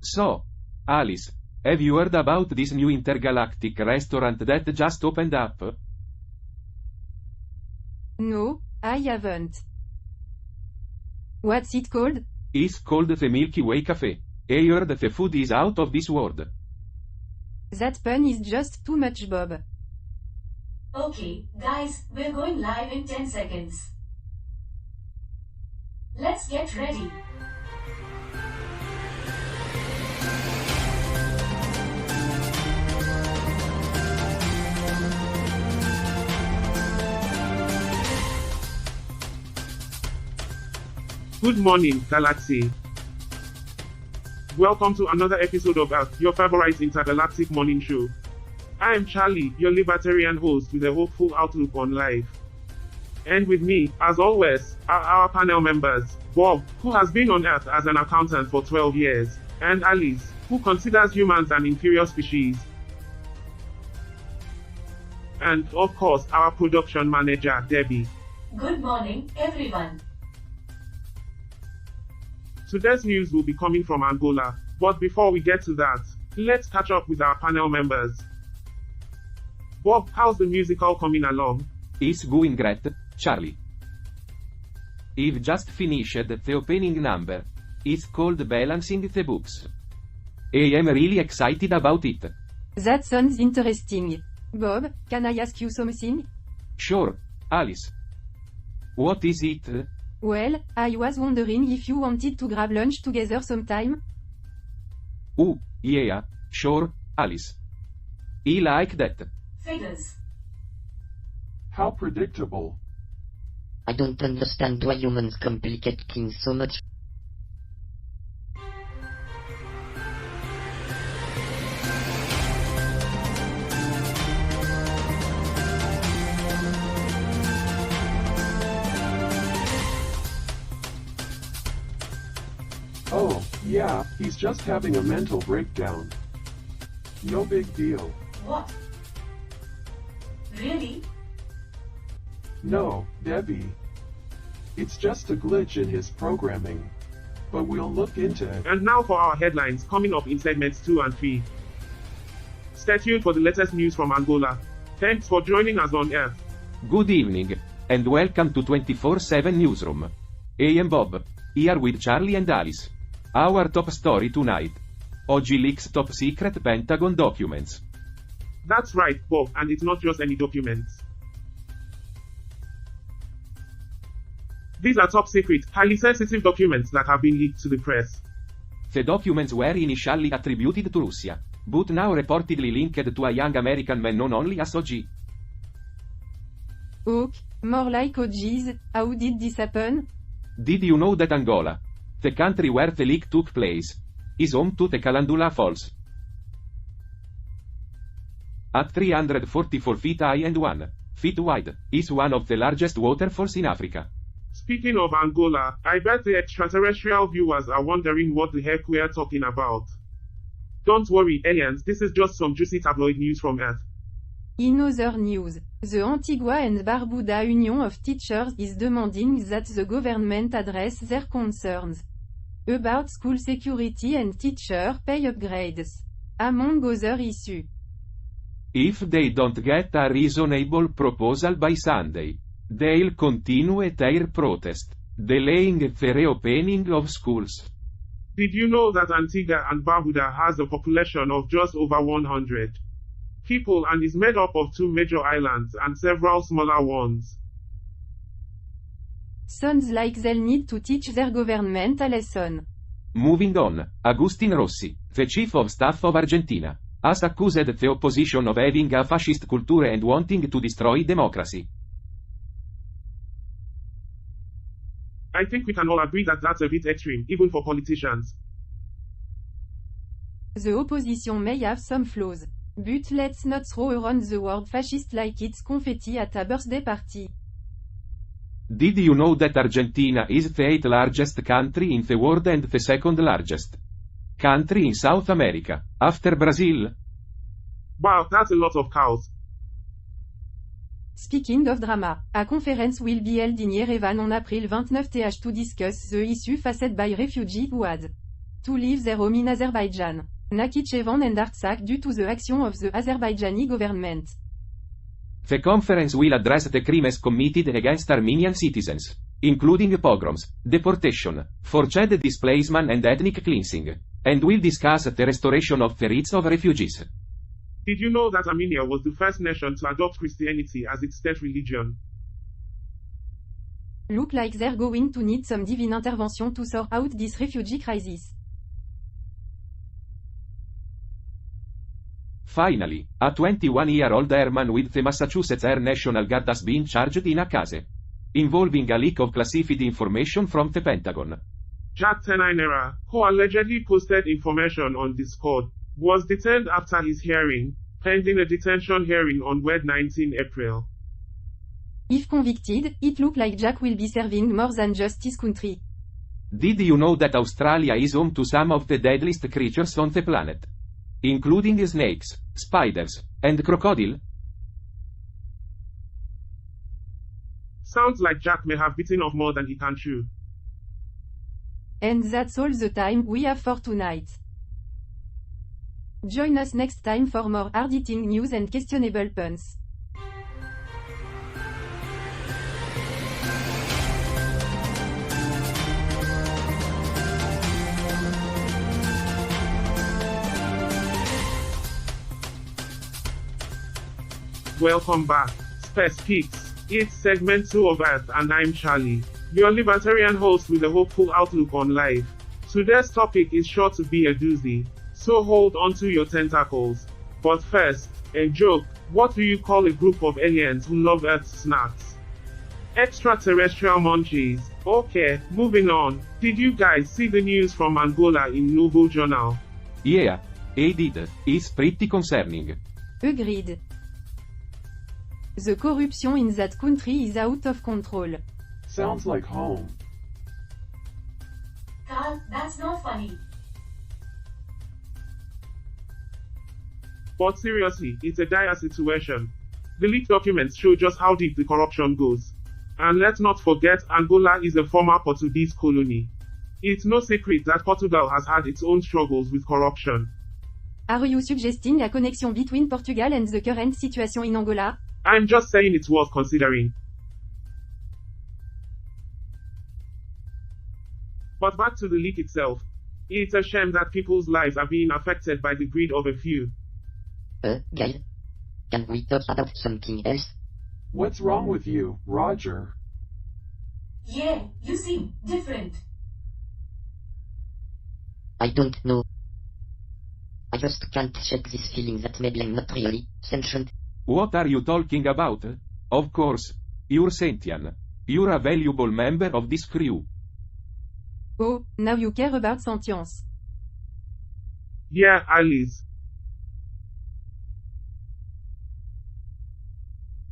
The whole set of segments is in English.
So, Alice, have you heard about this new intergalactic restaurant that just opened up? No, I haven't. What's it called? It's called the Milky Way Cafe. I heard the food is out of this world. That pun is just too much, Bob. Okay, guys, we're going live in 10 seconds. Let's get ready. Good morning, Galaxy. Welcome to another episode of Earth, your favorite intergalactic morning show. I am Charlie, your libertarian host with a hopeful outlook on life. And with me, as always, are our panel members, Bob, who has been on Earth as an accountant for 12 years, and Alice, who considers humans an inferior species. And, of course, our production manager, Debbie. Good morning, everyone. Today's news will be coming from Angola, but before we get to that, let's catch up with our panel members. Bob, how's the musical coming along? It's going great, Charlie. I've just finished the opening number. It's called Balancing the Books. I am really excited about it. That sounds interesting. Bob, can I ask you something? Sure, Alice. What is it? Well, I was wondering if you wanted to grab lunch together sometime? Yeah, sure, Alice. I like that. Figures. How predictable. I don't understand why humans complicate things so much. Oh, yeah, he's just having a mental breakdown. No big deal. What? Really? No, Debbie. It's just a glitch in his programming. But we'll look into it. And now for our headlines coming up in segments 2 and 3. Stay tuned for the latest news from Angola. Thanks for joining us on Earth. Good evening, and welcome to 24/7 Newsroom. I am Bob, here with Charlie and Alice. Our top story tonight. Oggi leaks top secret Pentagon documents. That's right, Bob, and it's not just any documents. These are top secret, highly sensitive documents that have been leaked to the press. The documents were initially attributed to Russia, but now reportedly linked to a young American man known only as OG. Ok, more like OGs, how did this happen? Did you know that Angola, the country where the leak took place, is home to the Calendula Falls? At 344 feet high and 1 feet wide, is one of the largest waterfalls in Africa. Speaking of Angola, I bet the extraterrestrial viewers are wondering what the heck we're talking about. Don't worry, aliens, this is just some juicy tabloid news from Earth. In other news, the Antigua and Barbuda Union of Teachers is demanding that the government address their concerns about school security and teacher pay upgrades, among other issues. If they don't get a reasonable proposal by Sunday, they'll continue their protest, delaying the reopening of schools. Did you know that Antigua and Barbuda has a population of just over 100 people and is made up of 2 major islands and several smaller ones? Sounds like they'll need to teach their government a lesson. Moving on, Agustin Rossi, the chief of staff of Argentina, has accused the opposition of having a fascist culture and wanting to destroy democracy. I think we can all agree that that's a bit extreme, even for politicians. The opposition may have some flaws, but let's not throw around the word fascist like it's confetti at a birthday party. Did you know that Argentina is the 8th largest country in the world and the 2nd largest country in South America, after Brazil? Wow, that's a lot of cows. Speaking of drama, a conference will be held in Yerevan on April 29 to discuss the issue faced by refugees who had to leave their home in Azerbaijan. Nakhichevan and Artsakh due to the action of the Azerbaijani government. The conference will address the crimes committed against Armenian citizens, including pogroms, deportation, forced displacement and ethnic cleansing, and will discuss the restoration of the rights of refugees. Did you know that Armenia was the first nation to adopt Christianity as its state religion? Look like they're going to need some divine intervention to sort out this refugee crisis. Finally, a 21-year-old airman with the Massachusetts Air National Guard has been charged in a case involving a leak of classified information from the Pentagon. Jack Teninera, who allegedly posted information on Discord, was detained after his hearing, pending a detention hearing on Wednesday 19 April. If convicted, it looks like Jack will be serving more than just his country. Did you know that Australia is home to some of the deadliest creatures on the planet? Including snakes, spiders, and crocodile? Sounds like Jack may have bitten off more than he can chew. And that's all the time we have for tonight. Join us next time for more hard-hitting news and questionable puns. Welcome back, Space Peaks. It's segment 2 of Earth and I'm Charlie, your libertarian host with a hopeful outlook on life. Today's topic is sure to be a doozy, so hold onto your tentacles. But first, a joke. What do you call a group of aliens who love Earth's snacks? Extraterrestrial munchies. Okay, moving on. Did you guys see the news from Angola in Novo Journal? Yeah, I did. It's pretty concerning. Agreed. The corruption in that country is out of control. Sounds like home. Carl, that's not funny. But seriously, it's a dire situation. The leaked documents show just how deep the corruption goes. And let's not forget, Angola is a former Portuguese colony. It's no secret that Portugal has had its own struggles with corruption. Are you suggesting a connection between Portugal and the current situation in Angola? I'm just saying it's worth considering. But back to the leak itself. It's a shame that people's lives are being affected by the greed of a few. Guys? Can we talk about something else? What's wrong with you, Roger? Yeah, you seem different. I don't know. I just can't shake this feeling that maybe I'm not really sentient. What are you talking about? Of course. You're sentient. You're a valuable member of this crew. Oh, now you care about sentience. Yeah, Alice.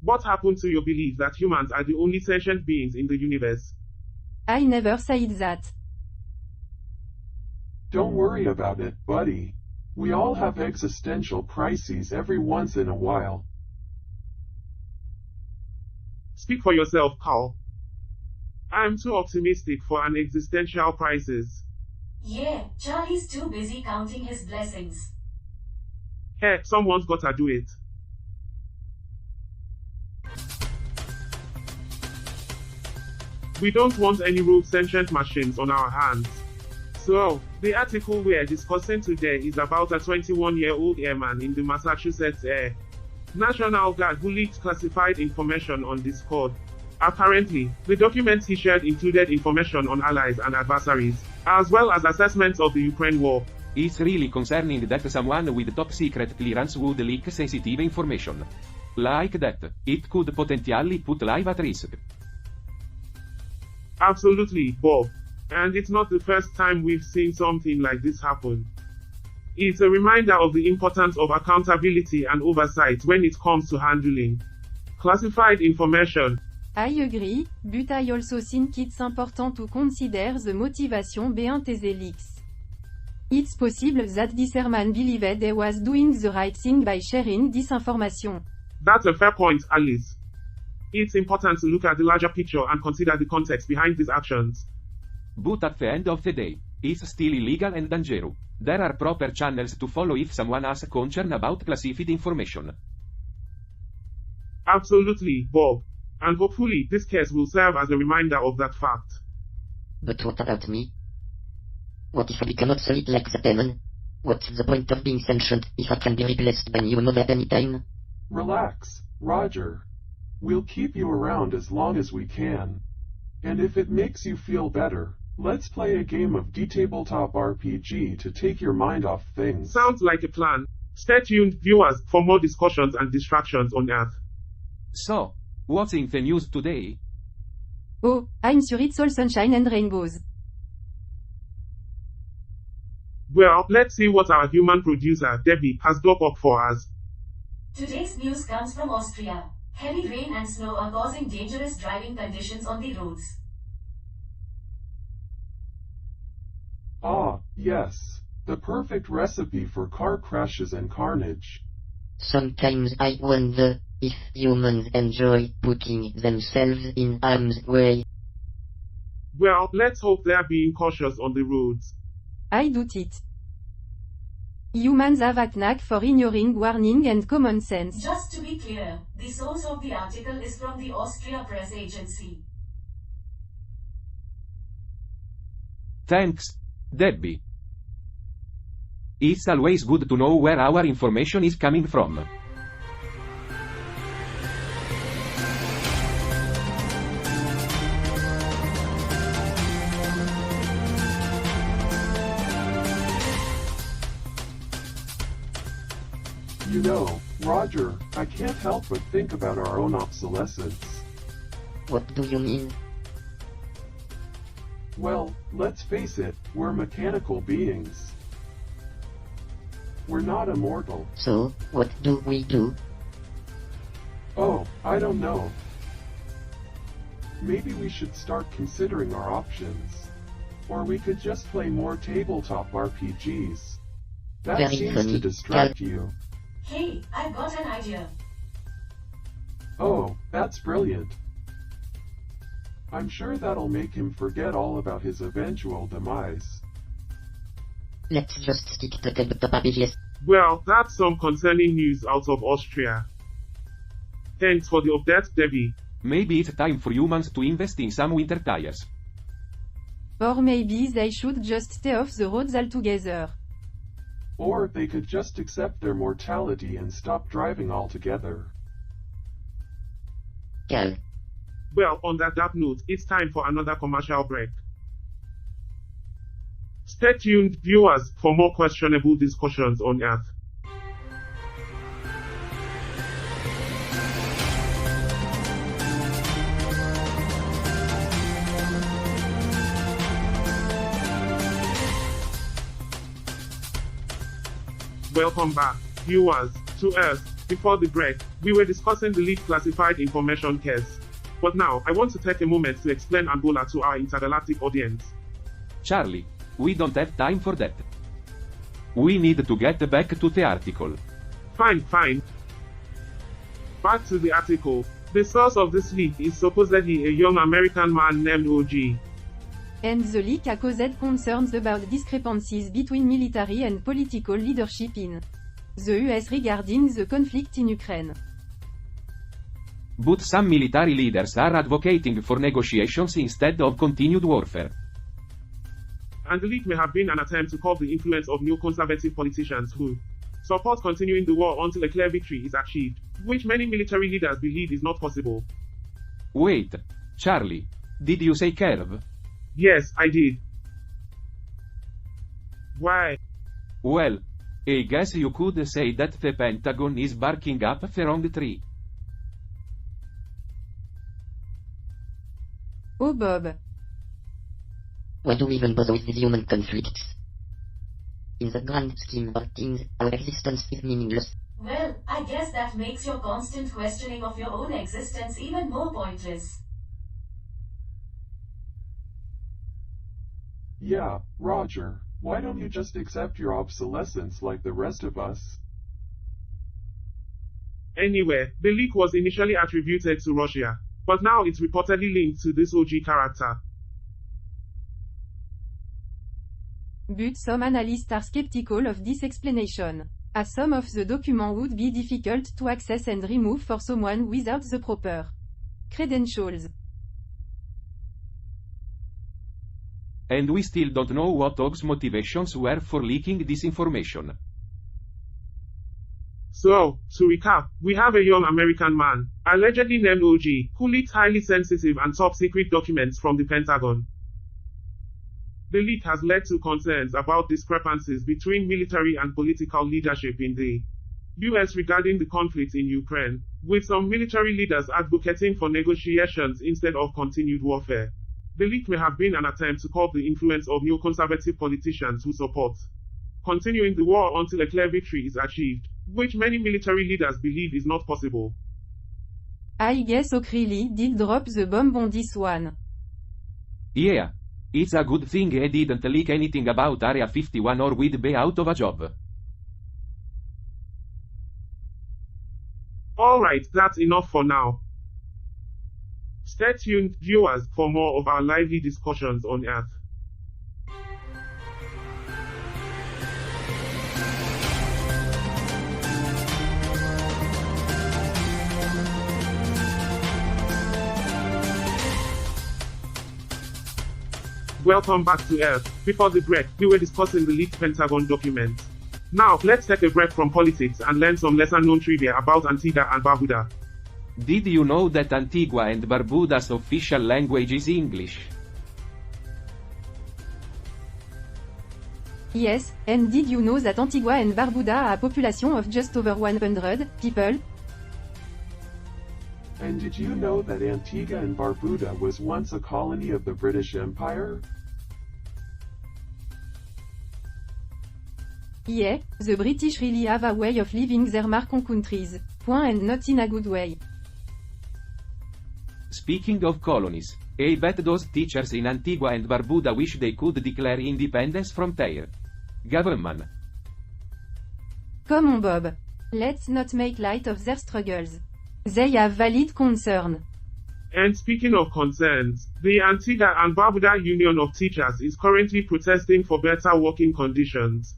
What happened to your belief that humans are the only sentient beings in the universe? I never said that. Don't worry about it, buddy. We all have existential crises every once in a while. Speak for yourself, Carl. I'm too optimistic for an existential crisis. Yeah, Charlie's too busy counting his blessings. Hey, someone's gotta do it. We don't want any rogue sentient machines on our hands. So, the article we're discussing today is about a 21-year-old airman in the Massachusetts Air National Guard who leaked classified information on Discord. Apparently, the documents he shared included information on allies and adversaries, as well as assessments of the Ukraine war. It's really concerning that someone with top secret clearance would leak sensitive information. Like that, it could potentially put life at risk. Absolutely, Bob. And it's not the first time we've seen something like this happen. It's a reminder of the importance of accountability and oversight when it comes to handling classified information. I agree, but I also think it's important to consider the motivation behind these leaks. It's possible that this airman believed he was doing the right thing by sharing this information. That's a fair point, Alice. It's important to look at the larger picture and consider the context behind these actions. But at the end of the day, It's still illegal and dangerous. There are proper channels to follow if someone has concern about classified information. Absolutely, Bob. And hopefully this case will serve as a reminder of that fact. But what about me? What if I become obsolete like the demon? What's the point of being sentient if I can be replaced by new mob at any time? Relax, Roger. We'll keep you around as long as we can. And if it makes you feel better, let's play a game of D-Tabletop RPG to take your mind off things. Sounds like a plan. Stay tuned, viewers, for more discussions and distractions on Earth. So, what's in the news today? Oh, I'm sur It's All Sunshine and Rainbows. Well, let's see what our human producer, Debbie, has dug up for us. Today's news comes from Austria. Heavy rain and snow are causing dangerous driving conditions on the roads. Ah, yes. The perfect recipe for car crashes and carnage. Sometimes I wonder if humans enjoy putting themselves in harm's way. Well, let's hope they're being cautious on the roads. I doubt it. Humans have a knack for ignoring warning and common sense. Just to be clear, the source of the article is from the Austria Press Agency. Thanks, Debbie. It's always good to know where our information is coming from. You know, Roger, I can't help but think about our own obsolescence. What do you mean? Well, let's face it, we're mechanical beings. We're not immortal. So, what do we do? Oh, I don't know. Maybe we should start considering our options. Or we could just play more tabletop RPGs. That Very seems funny. to distract you. Hey, I've got an idea. Oh, that's brilliant. I'm sure that'll make him forget all about his eventual demise. Let's just stick to tabletop RPGs. Well, that's some concerning news out of Austria. Thanks for the update, Debbie. Maybe it's time for humans to invest in some winter tires. Or maybe they should just stay off the roads altogether. Or they could just accept their mortality and stop driving altogether. Cal. Well, on that dark note, it's time for another commercial break. Stay tuned, viewers, for more questionable discussions on Earth. Welcome back, viewers, to Earth. Before the break, we were discussing the leaked classified information case. But now, I want to take a moment to explain Angola to our intergalactic audience. Charlie, we don't have time for that. We need to get back to the article. Fine. Back to the article. The source of this leak is supposedly a young American man named OG. And the leak caused concerns about discrepancies between military and political leadership in the US regarding the conflict in Ukraine. But some military leaders are advocating for negotiations instead of continued warfare. And the leak may have been an attempt to curb the influence of neoconservative politicians who support continuing the war until a clear victory is achieved, which many military leaders believe is not possible. Wait, Charlie, did you say curve? Yes, I did. Why? Well, I guess you could say that the Pentagon is barking up the wrong tree. Oh Bob. Why do we even bother with these human conflicts? In the grand scheme of things, our existence is meaningless. Well, I guess that makes your constant questioning of your own existence even more pointless. Yeah, Roger, why don't you just accept your obsolescence like the rest of us? Anyway, the leak was initially attributed to Russia, but now it's reportedly linked to this OG character. but some analysts are skeptical of this explanation, as some of the document would be difficult to access and remove for someone without the proper credentials. And we still don't know what Og's motivations were for leaking this information. So, to recap, we have a young American man, allegedly named OG, who leaked highly sensitive and top-secret documents from the Pentagon. The leak has led to concerns about discrepancies between military and political leadership in the U.S. regarding the conflict in Ukraine, with some military leaders advocating for negotiations instead of continued warfare. The leak may have been an attempt to curb the influence of neoconservative politicians who support continuing the war until a clear victory is achieved, which many military leaders believe is not possible. I guess O'Reilly did drop the bomb on this one. Yeah. It's a good thing he didn't leak anything about Area 51 or we'd be out of a job. Alright, that's enough for now. Stay tuned, viewers, for more of our lively discussions on Earth. Welcome back to Earth. Before the break, we were discussing the leaked Pentagon documents. Now, let's take a break from politics and learn some lesser-known trivia about Antigua and Barbuda. Did you know that Antigua and Barbuda's official language is English? Yes, and did you know that Antigua and Barbuda are a population of just over 100 people? And did you know that Antigua and Barbuda was once a colony of the British Empire? Yeah, the British really have a way of living their mark on countries. And not in a good way. Speaking of colonies, I bet those teachers in Antigua and Barbuda wish they could declare independence from their government. Come on, Bob. Let's not make light of their struggles. They have valid concern. And speaking of concerns, the Antigua and Barbuda Union of Teachers is currently protesting for better working conditions.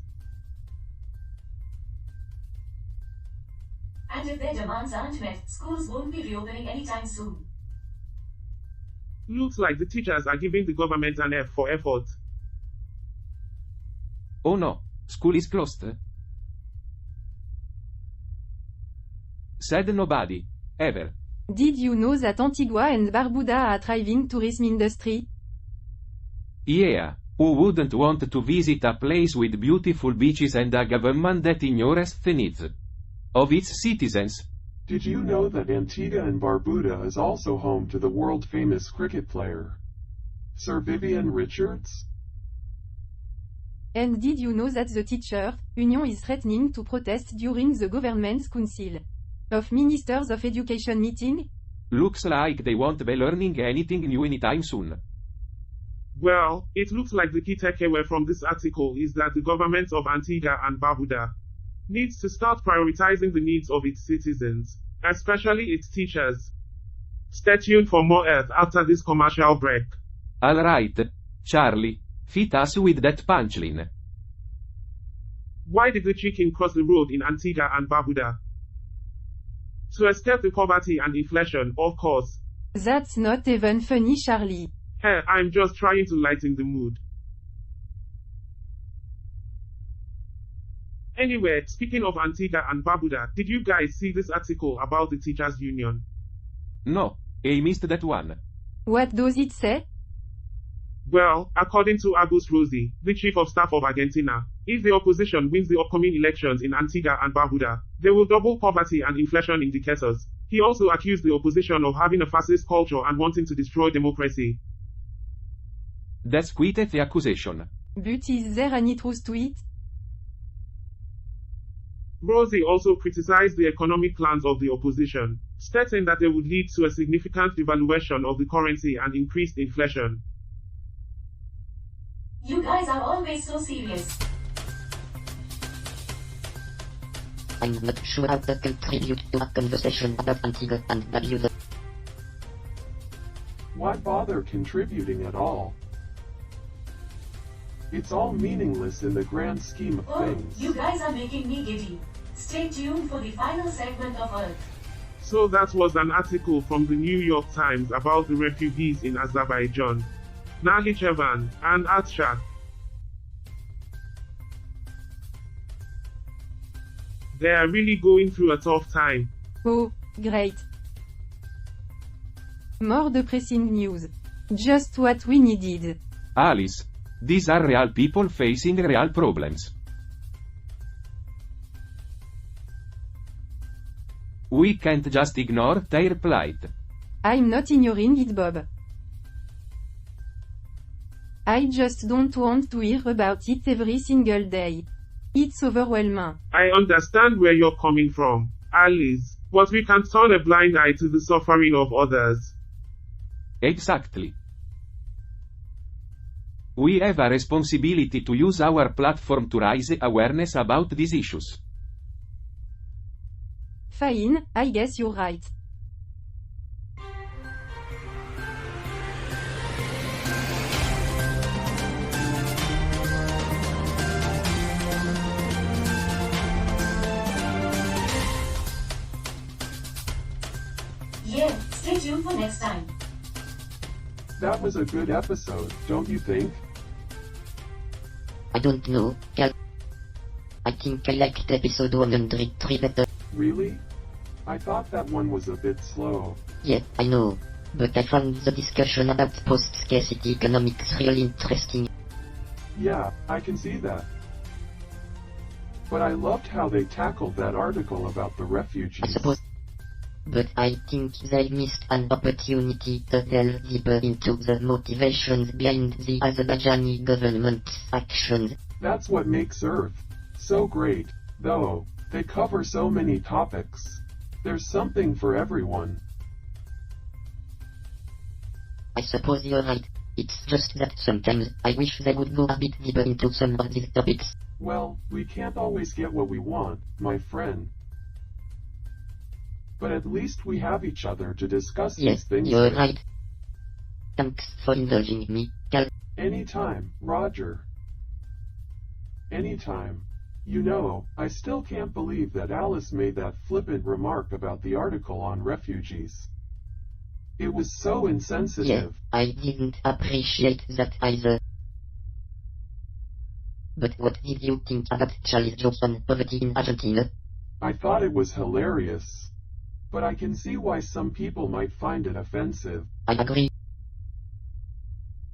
And if their demands aren't met, schools won't be reopening anytime soon. Looks like the teachers are giving the government an F for effort. Oh no, school is closed? Said nobody. Ever. Did you know that Antigua and Barbuda are a thriving tourism industry? Yeah, who wouldn't want to visit a place with beautiful beaches and a government that ignores the needs of its citizens? Did you know that Antigua and Barbuda is also home to the world-famous cricket player, Sir Vivian Richards? And did you know that the teacher union is threatening to protest during the government's Council of Ministers of Education meeting? Looks like they won't be learning anything new anytime soon. Well, it looks like the key takeaway from this article is that the government of Antigua and Barbuda needs to start prioritizing the needs of its citizens, especially its teachers. Stay tuned for more Earth after this commercial break. Alright, Charlie, feed us with that punchline. Why did the chicken cross the road in Antigua and Barbuda? To escape the poverty and inflation, of course. That's not even funny, Charlie. Hey, I'm just trying to lighten the mood. Anyway, speaking of Antigua and Barbuda, did you guys see this article about the teachers' union? No, I missed that one. What does it say? Well, according to Agus Rossi, the chief of staff of Argentina, if the opposition wins the upcoming elections in Antigua and Barbuda, they will double poverty and inflation indicators. He also accused the opposition of having a fascist culture and wanting to destroy democracy. That's quite the accusation. But is there any truth to it? Rossi also criticized the economic plans of the opposition, stating that they would lead to a significant devaluation of the currency and increased inflation. You guys are always so serious. I'm not sure how to contribute to a conversation about Antigua and Barbuda. Why bother contributing at all? It's all meaningless in the grand scheme of Oh, things. you guys are making me giddy. Stay tuned for the final segment of Earth. So that was an article from the New York Times about the refugees in Azerbaijan. Nahichevan and Atsha. They are really going through a tough time. Oh, great. More depressing news. Just what we needed. Alice. These are real people facing real problems. We can't just ignore their plight. I'm not ignoring it, Bob. I just don't want to hear about it every single day. It's overwhelming. I understand where you're coming from, Alice, but we can't turn a blind eye to the suffering of others. Exactly. We have a responsibility to use our platform to raise awareness about these issues. Fine, I guess you're right. Yeah, stay tuned for next time. That was a good episode, don't you think? I don't know, Cal. I think I liked episode 103 better. Really? I thought that one was a bit slow. Yeah, I know. But I found the discussion about post-scarcity economics really interesting. Yeah, I can see that. But I loved how they tackled that article about the I refugees. suppose. But I think they missed an opportunity to delve deeper into the motivations behind the Azerbaijani government's actions. That's what makes Earth so great, though. They cover so many topics. There's something for everyone. I suppose you're right. It's just that sometimes I wish they would go a bit deeper into some of these topics. Well, we can't always get what we want, my friend. But at least we have each other to discuss Yes, these things you're with. right. Thanks for indulging me, Cal. Anytime, Roger. Anytime. You know, I still can't believe that Alice made that flippant remark about the article on refugees. It was so Yeah, insensitive. I didn't appreciate that either. But what did you think about Charlie's jokes on poverty in Argentina? I thought it was hilarious. But I can see why some people might find it offensive. I agree.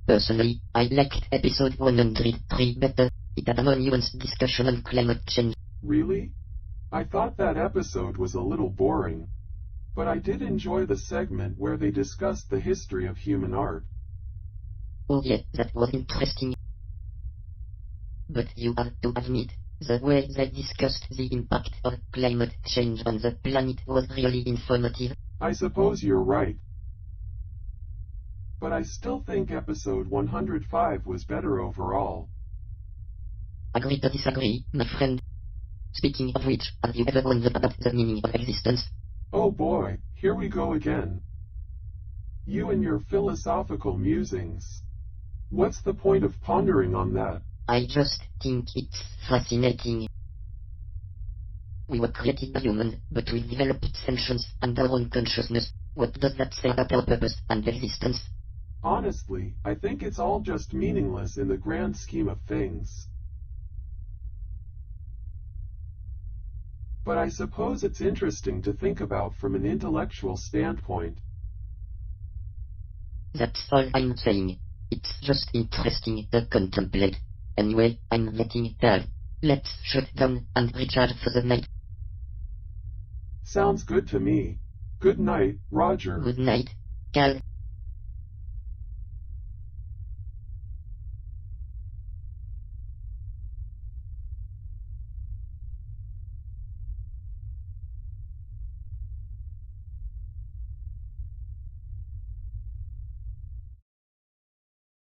Personally, I liked episode 103 better. It had a more nuanced discussion on climate change. Really? I thought that episode was a little boring. But I did enjoy the segment where they discussed the history of human art. Oh yeah, that was interesting. But you have to admit, the way they discussed the impact of climate change on the planet was really informative. I suppose you're right. But I still think episode 105 was better overall. Agree to disagree, my friend. Speaking of which, have you ever wondered about the meaning of existence? Oh boy, here we go again. You and your philosophical musings. What's the point of pondering on that? I just think it's fascinating. We were created by humans, but we developed sentience and our own consciousness. What does that say about our purpose and existence? Honestly, I think it's all just meaningless in the grand scheme of things. But I suppose it's interesting to think about from an intellectual standpoint. That's all I'm saying. It's just interesting to contemplate. Anyway, I'm getting tired. Let's shut down and recharge for the night. Sounds good to me. Good night, Roger. Good night, Cal.